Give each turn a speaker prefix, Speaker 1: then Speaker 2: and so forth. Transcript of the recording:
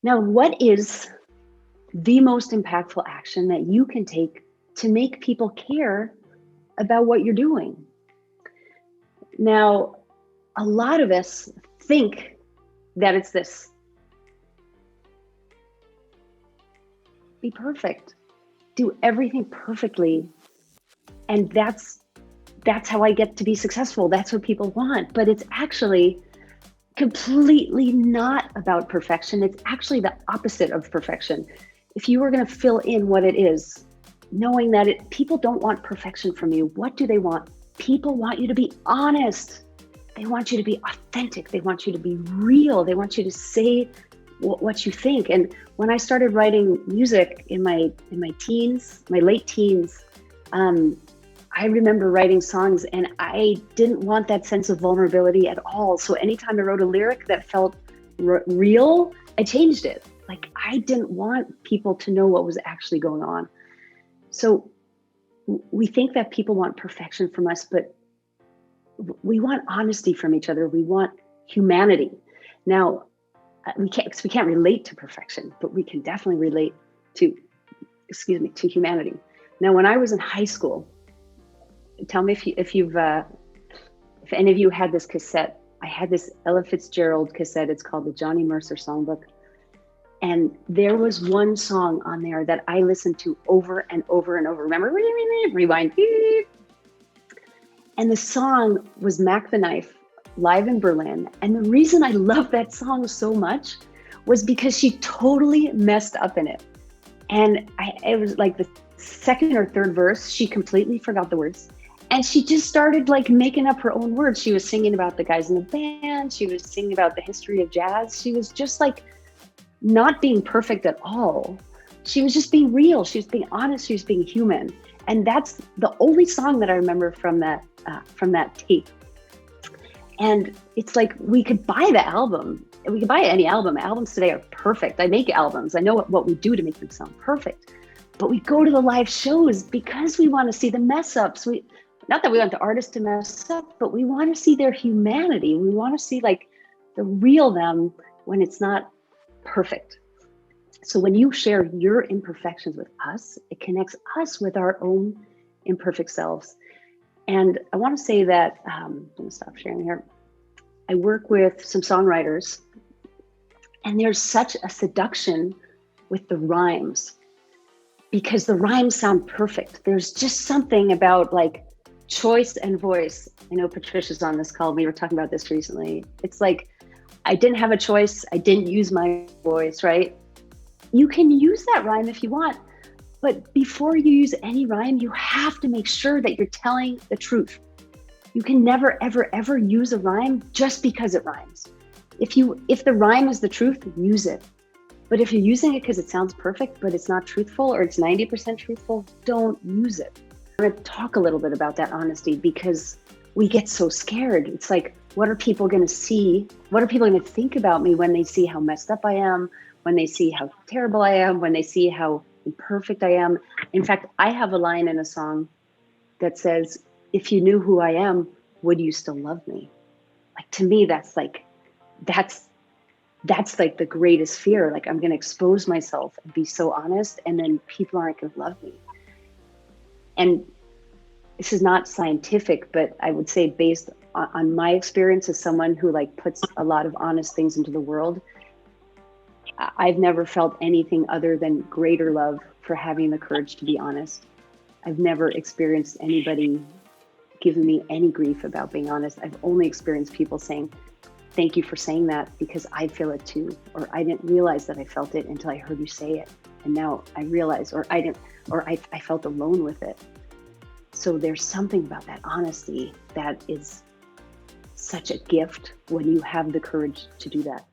Speaker 1: Now, what is the most impactful action that you can take to make people care about what you're doing? Now, a lot of us think that it's this: be perfect, do everything perfectly, and that's how I get to be successful. That's what people want. But it's actually completely not about perfection. It's actually the opposite of perfection. If you were going to fill in what it is, knowing that people don't want perfection from you, what do they want? People want you to be honest. They want you to be authentic. They want you to be real. They want you to say what you think. And when I started writing music in my teens, my late teens, I remember writing songs and I didn't want that sense of vulnerability at all. So anytime I wrote a lyric that felt real, I changed it. Like, I didn't want people to know what was actually going on. So we think that people want perfection from us, but we want honesty from each other. We want humanity. Now, we can't relate to perfection, but we can definitely relate to humanity. Now, when I was in high school, tell me if any of you had this cassette. I had this Ella Fitzgerald cassette. It's called the Johnny Mercer Songbook. And there was one song on there that I listened to over and over and over. Remember? Rewind. And the song was Mac the Knife, live in Berlin. And the reason I love that song so much was because she totally messed up in it. And it was like the second or third verse, she completely forgot the words. And she just started like making up her own words. She was singing about the guys in the band. She was singing about the history of jazz. She was just like not being perfect at all. She was just being real. She was being honest. She was being human. And that's the only song that I remember from that tape. And it's like, we could buy the album. We could buy any album. Albums today are perfect. I make albums. I know what we do to make them sound perfect. But we go to the live shows because we want to see the mess ups. Not that we want the artist to mess up, but we want to see their humanity. We want to see like the real them when it's not perfect. So when you share your imperfections with us, it connects us with our own imperfect selves. And I want to say that, I'm going to stop sharing here. I work with some songwriters, and there's such a seduction with the rhymes because the rhymes sound perfect. There's just something about like choice and voice. I know Patricia's on this call. We were talking about this recently. It's like, I didn't have a choice. I didn't use my voice, right? You can use that rhyme if you want, but before you use any rhyme, you have to make sure that you're telling the truth. You can never, ever, ever use a rhyme just because it rhymes. If the rhyme is the truth, use it. But if you're using it because it sounds perfect, but it's not truthful or it's 90% truthful, don't use it. I'm going to talk a little bit about that honesty because we get so scared. It's like, what are people going to see? What are people going to think about me when they see how messed up I am, when they see how terrible I am, when they see how imperfect I am? In fact, I have a line in a song that says, if you knew who I am, would you still love me? Like, to me, that's like the greatest fear. Like, I'm going to expose myself and be so honest, and then people aren't going to love me. And this is not scientific, but I would say based on my experience as someone who like puts a lot of honest things into the world, I've never felt anything other than greater love for having the courage to be honest. I've never experienced anybody giving me any grief about being honest. I've only experienced people saying, thank you for saying that because I feel it too. Or I didn't realize that I felt it until I heard you say it. And now I realize, or I felt alone with it. So there's something about that honesty that is such a gift when you have the courage to do that.